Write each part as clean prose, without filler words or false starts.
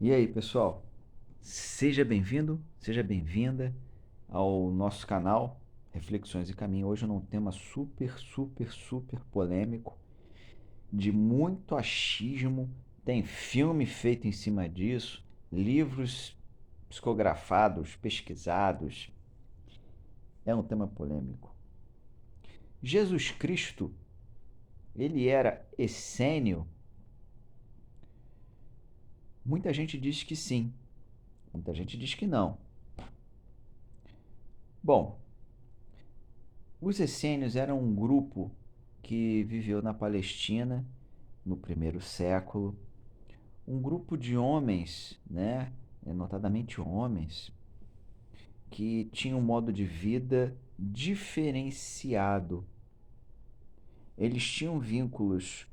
E aí, pessoal? Seja bem-vindo, seja bem-vinda ao nosso canal Reflexões e Caminho. Hoje num tema super polêmico, de muito achismo. Tem filme feito em cima disso, livros psicografados, pesquisados. É um tema polêmico. Jesus Cristo, ele era essênio? Muita gente diz que sim, muita gente diz que não. Bom, os essênios eram um grupo que viveu na Palestina no primeiro século, um grupo de homens, né, notadamente homens, que tinham um modo de vida diferenciado. Eles tinham vínculos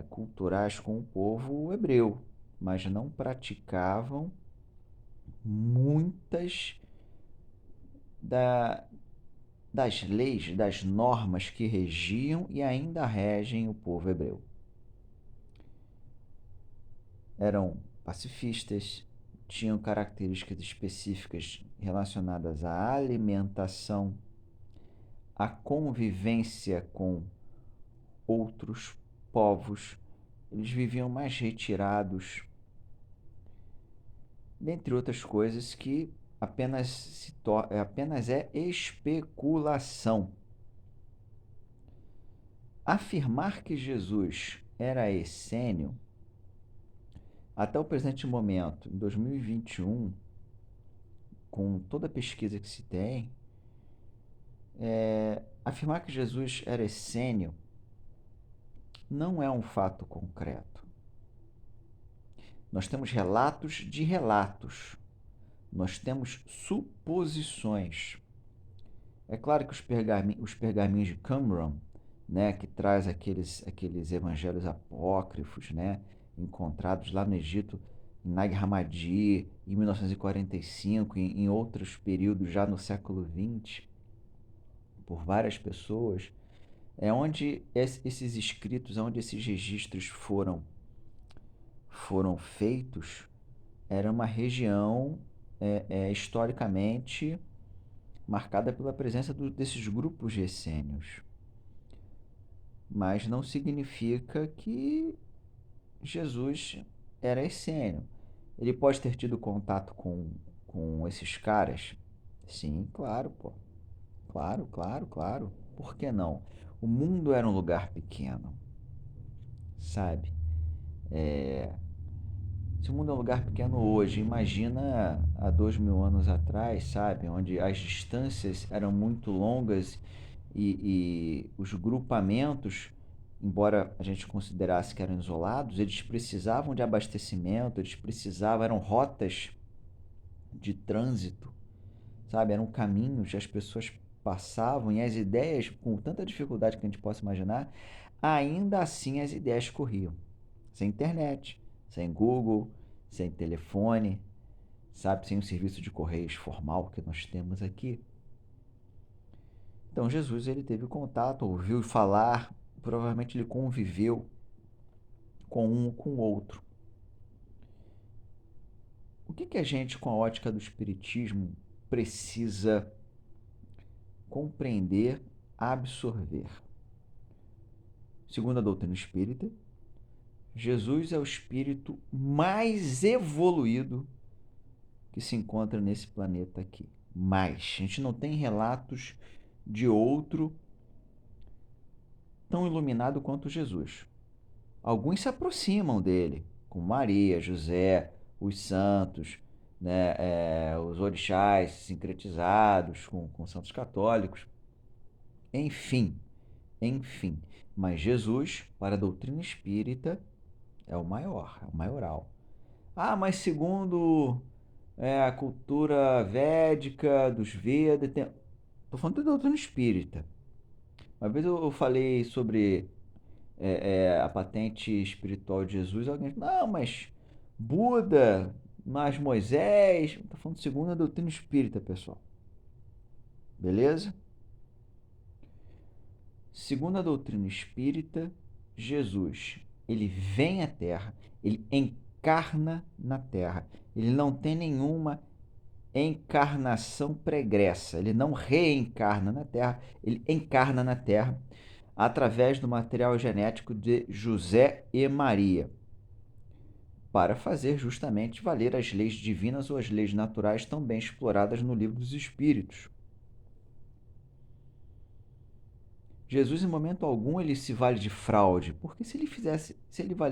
culturais com o povo hebreu, mas não praticavam muitas da, das leis, das normas que regiam e ainda regem o povo hebreu. Eram pacifistas, tinham características específicas relacionadas à alimentação, à convivência com outros povos. Eles viviam mais retirados, dentre outras coisas que apenas é especulação. Afirmar que Jesus era essênio, até o presente momento, em 2021, com toda a pesquisa que se tem, afirmar que Jesus era essênio não é um fato concreto. Nós temos relatos de relatos, nós temos suposições. É claro que os pergaminhos de Qumran, né, que traz aqueles evangelhos apócrifos, né, encontrados lá no Egito, em Nag Hammadi, em 1945, em outros períodos já no século XX, por várias pessoas, é onde esses escritos, onde esses registros foram feitos, era uma região historicamente marcada pela presença desses grupos de essênios. Mas não significa que Jesus era essênio. Ele pode ter tido contato com esses caras? Sim, claro, pô. Claro. Por que não? O mundo era um lugar pequeno, sabe? Se o mundo é um lugar pequeno hoje, imagina há 2000 anos atrás, sabe? Onde as distâncias eram muito longas e os grupamentos, embora a gente considerasse que eram isolados, eles precisavam de abastecimento, eram rotas de trânsito, sabe? Eram caminhos que as pessoas passavam e as ideias, com tanta dificuldade que a gente possa imaginar, ainda assim as ideias corriam. Sem internet, sem Google, sem telefone, sabe? Sem o serviço de correios formal que nós temos aqui. Então Jesus ele teve contato, ouviu falar, provavelmente ele conviveu com um ou com o outro. O que a gente, com a ótica do espiritismo, precisa compreender, absorver? Segundo a doutrina espírita, Jesus é o espírito mais evoluído que se encontra nesse planeta aqui. Mais. A gente não tem relatos de outro tão iluminado quanto Jesus. Alguns se aproximam dele, como Maria, José, os santos, né, os orixás sincretizados com santos católicos. Enfim, enfim. Mas Jesus, para a doutrina espírita, é o maior, é o maioral. Ah, mas segundo a cultura védica, dos Vedas, tô falando da doutrina espírita. Uma vez eu falei sobre a patente espiritual de Jesus, alguém disse, não, mas Buda, mas Moisés, tô falando segundo a doutrina espírita, pessoal. Beleza? Segundo a doutrina espírita, Jesus, ele vem à Terra, ele encarna na Terra. Ele não tem nenhuma encarnação pregressa. Ele não reencarna na Terra, ele encarna na Terra através do material genético de José e Maria, para fazer justamente valer as leis divinas ou as leis naturais tão bem exploradas no Livro dos Espíritos. Jesus, em momento algum, ele se vale de fraude, porque se ele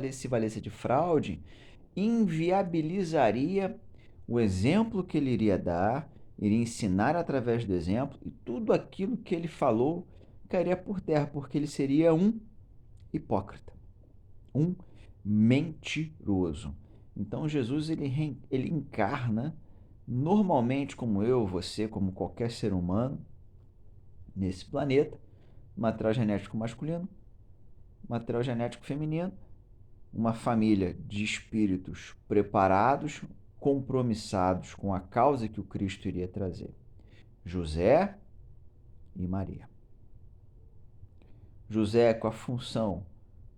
se valesse de fraude, inviabilizaria o exemplo que ele iria dar, iria ensinar através do exemplo, e tudo aquilo que ele falou cairia por terra, porque ele seria um hipócrita, um mentiroso. Então Jesus ele encarna normalmente como eu, você, como qualquer ser humano nesse planeta, material genético masculino, material genético feminino, uma família de espíritos preparados, compromissados com a causa que o Cristo iria trazer. José e Maria. José com a função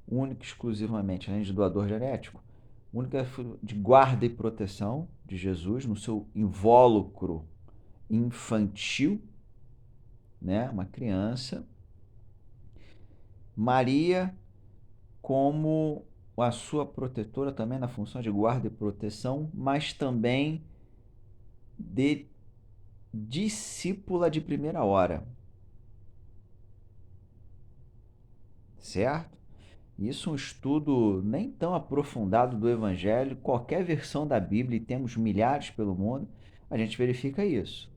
única e exclusivamente, além de doador genético, única de guarda e proteção de Jesus no seu invólucro infantil, né? Uma criança. Maria como a sua protetora também na função de guarda e proteção, mas também de discípula de primeira hora. Certo? Isso é um estudo nem tão aprofundado do Evangelho, qualquer versão da Bíblia, e temos milhares pelo mundo, a gente verifica isso.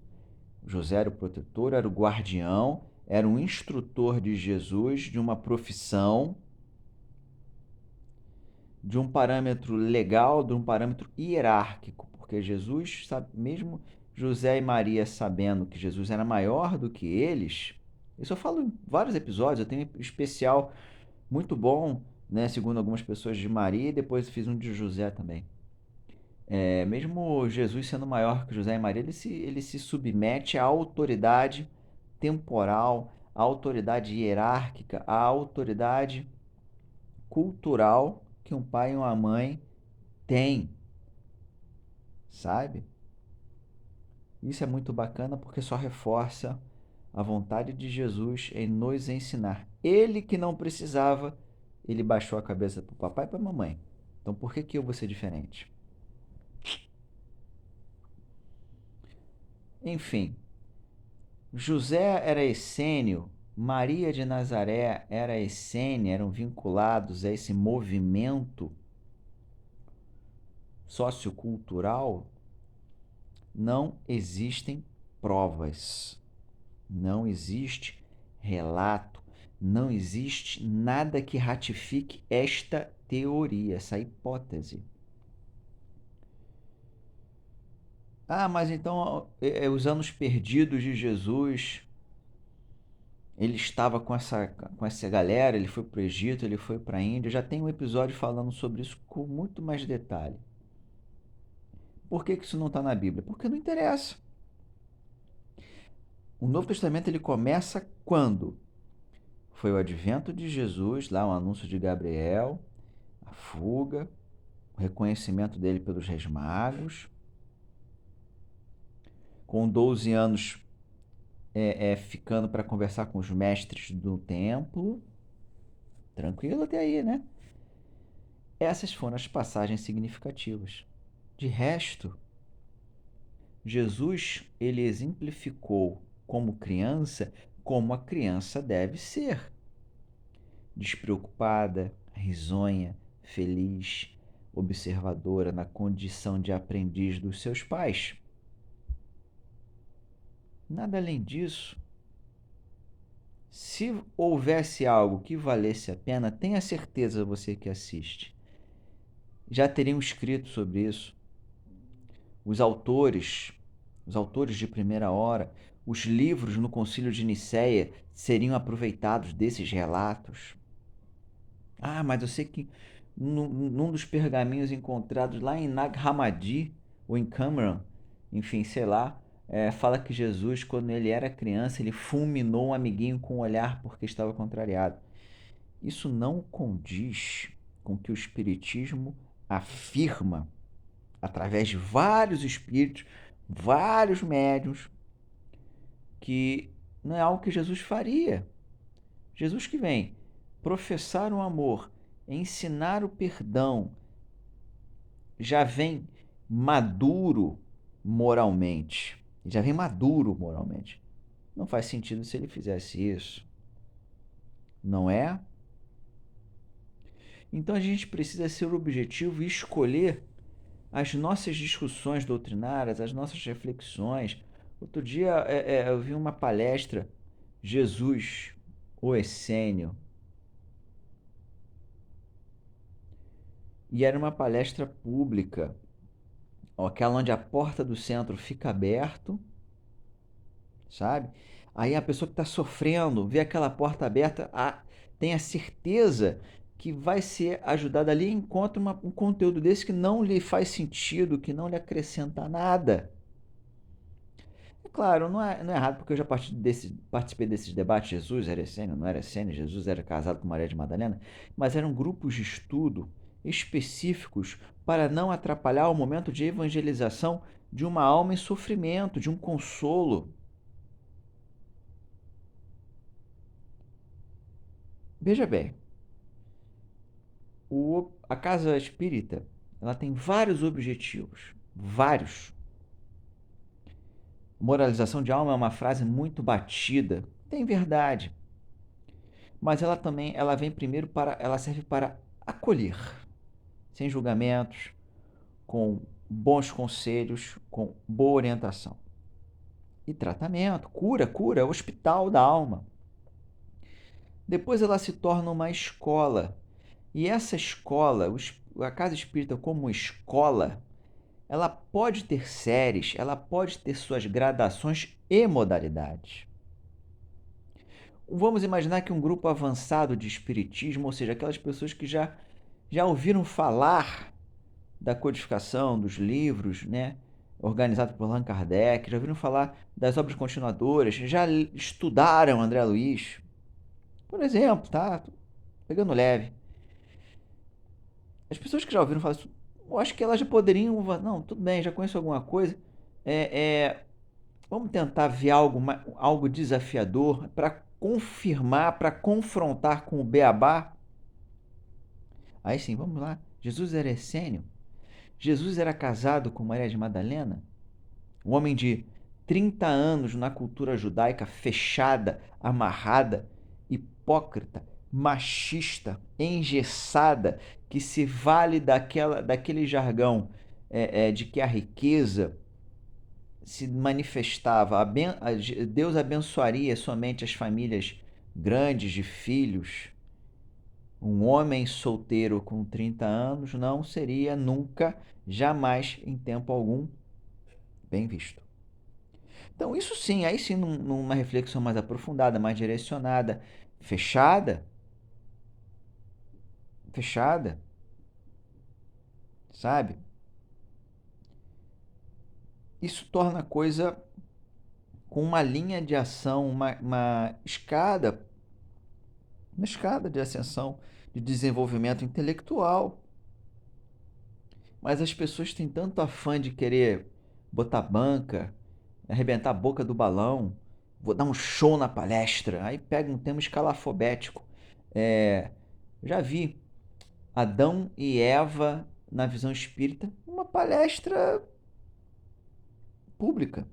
José era o protetor, era o guardião, era um instrutor de Jesus, de uma profissão, de um parâmetro legal, de um parâmetro hierárquico, porque Jesus, sabe, mesmo José e Maria sabendo que Jesus era maior do que eles, isso eu falo em vários episódios, eu tenho um especial muito bom, né, segundo algumas pessoas, de Maria, e depois fiz um de José também. Mesmo Jesus sendo maior que José e Maria, ele se submete à autoridade temporal, à autoridade hierárquica, à autoridade cultural que um pai e uma mãe têm, sabe? Isso é muito bacana porque só reforça a vontade de Jesus em nos ensinar. Ele que não precisava, ele baixou a cabeça para o papai e para a mamãe. Então por que que eu vou ser diferente? Enfim, José era essênio, Maria de Nazaré era essênia, eram vinculados a esse movimento sociocultural. Não existem provas, não existe relato, não existe nada que ratifique esta teoria, essa hipótese. Ah, mas então os anos perdidos de Jesus, ele estava com essa galera, ele foi para o Egito, ele foi para a Índia. Já tem um episódio falando sobre isso com muito mais detalhe. Por que que isso não está na Bíblia? Porque não interessa. O Novo Testamento ele começa quando? Foi o advento de Jesus, lá o anúncio de Gabriel, a fuga, o reconhecimento dele pelos reis magos. Com 12 anos ficando para conversar com os mestres do templo. Tranquilo até aí, né? Essas foram as passagens significativas. De resto, Jesus ele exemplificou como criança, como a criança deve ser. Despreocupada, risonha, feliz, observadora na condição de aprendiz dos seus pais. Nada além disso. Se houvesse algo que valesse a pena, tenha certeza você que assiste. Já teriam escrito sobre isso. Os autores, os autores de primeira hora, os livros no Concílio de Nicéia seriam aproveitados desses relatos. Ah, mas eu sei que num dos pergaminhos encontrados lá em Nag Hammadi, ou em Qumran, enfim, sei lá, fala que Jesus, quando ele era criança, ele fulminou um amiguinho com o olhar porque estava contrariado. Isso não condiz com o que o Espiritismo afirma, através de vários espíritos, vários médiuns, que não é algo que Jesus faria. Jesus que vem professar o amor, ensinar o perdão, já vem maduro moralmente. Já vem maduro moralmente. Não faz sentido se ele fizesse isso, não é? Então a gente precisa ser objetivo e escolher as nossas discussões doutrinárias, as nossas reflexões. Outro dia eu vi uma palestra, Jesus, o Essênio, e era uma palestra pública, aquela onde a porta do centro fica aberta, sabe? Aí a pessoa que está sofrendo vê aquela porta aberta, tem a certeza que vai ser ajudada ali e encontra um conteúdo desse que não lhe faz sentido, que não lhe acrescenta nada. É claro, não é errado, porque eu já participei desses debates. Jesus era essênio, não era essênio, Jesus era casado com Maria de Madalena, mas eram grupos de estudo específicos para não atrapalhar o momento de evangelização de uma alma em sofrimento, de um consolo. Veja bem, a casa espírita ela tem vários objetivos, vários. Moralização de alma é uma frase muito batida, tem verdade, mas ela vem primeiro ela serve para acolher, sem julgamentos, com bons conselhos, com boa orientação. E tratamento, cura, é o hospital da alma. Depois ela se torna uma escola. E essa escola, a casa espírita como escola, ela pode ter séries, ela pode ter suas gradações e modalidades. Vamos imaginar que um grupo avançado de espiritismo, ou seja, aquelas pessoas que já ouviram falar da codificação dos livros, né, organizado por Allan Kardec, já ouviram falar das obras continuadoras, já estudaram André Luiz, por exemplo, tá? Pegando leve. As pessoas que já ouviram falar isso, eu acho que elas já poderiam, não, tudo bem, já conheço alguma coisa, vamos tentar ver algo desafiador para confirmar, para confrontar com o beabá. Aí sim, vamos lá. Jesus era essênio? Jesus era casado com Maria de Madalena? Um homem de 30 anos na cultura judaica fechada, amarrada, hipócrita, machista, engessada, que se vale daquele jargão de que a riqueza se manifestava, Deus abençoaria somente as famílias grandes de filhos. Um homem solteiro com 30 anos não seria nunca, jamais, em tempo algum, bem visto. Então, isso sim, aí sim, numa reflexão mais aprofundada, mais direcionada, fechada, fechada, sabe? Isso torna a coisa com uma linha de ação, uma escada de ascensão, de desenvolvimento intelectual. Mas as pessoas têm tanto afã de querer botar banca, arrebentar a boca do balão, vou dar um show na palestra, aí pega um tema escalafobético. Já vi Adão e Eva na visão espírita, uma palestra pública,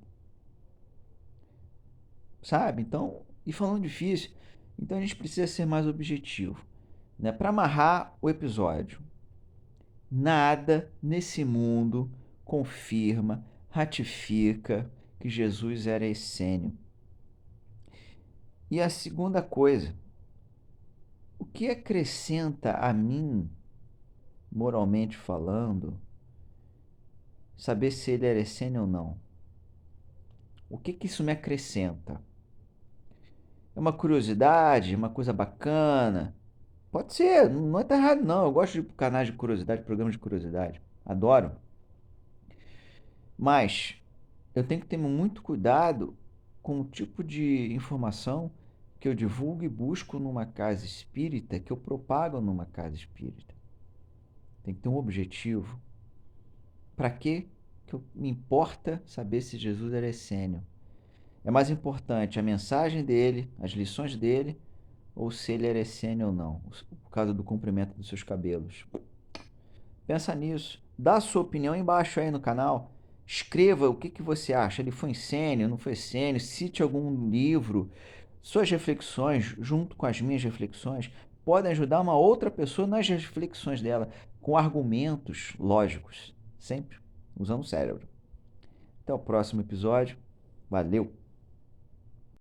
sabe? Então, e falando difícil, então a gente precisa ser mais objetivo, né? Para amarrar o episódio, nada nesse mundo confirma, ratifica que Jesus era essênio. E a segunda coisa, o que acrescenta a mim, moralmente falando, saber se ele era essênio ou não? O que isso me acrescenta? É uma curiosidade, uma coisa bacana? Pode ser, não está errado não. Eu gosto de canais de curiosidade, programas de curiosidade. Adoro. Mas eu tenho que ter muito cuidado com o tipo de informação que eu divulgo e busco numa casa espírita, que eu propago numa casa espírita. tem que ter um objetivo. Para que me importa saber se Jesus era essênio? É mais importante a mensagem dele, as lições dele, ou se ele era essênio ou não, por causa do comprimento dos seus cabelos. Pensa nisso. Dá a sua opinião embaixo aí no canal. Escreva o que você acha. Ele foi essênio, não foi essênio? Cite algum livro. Suas reflexões, junto com as minhas reflexões, podem ajudar uma outra pessoa nas reflexões dela, com argumentos lógicos, sempre usando o cérebro. Até o próximo episódio. Valeu!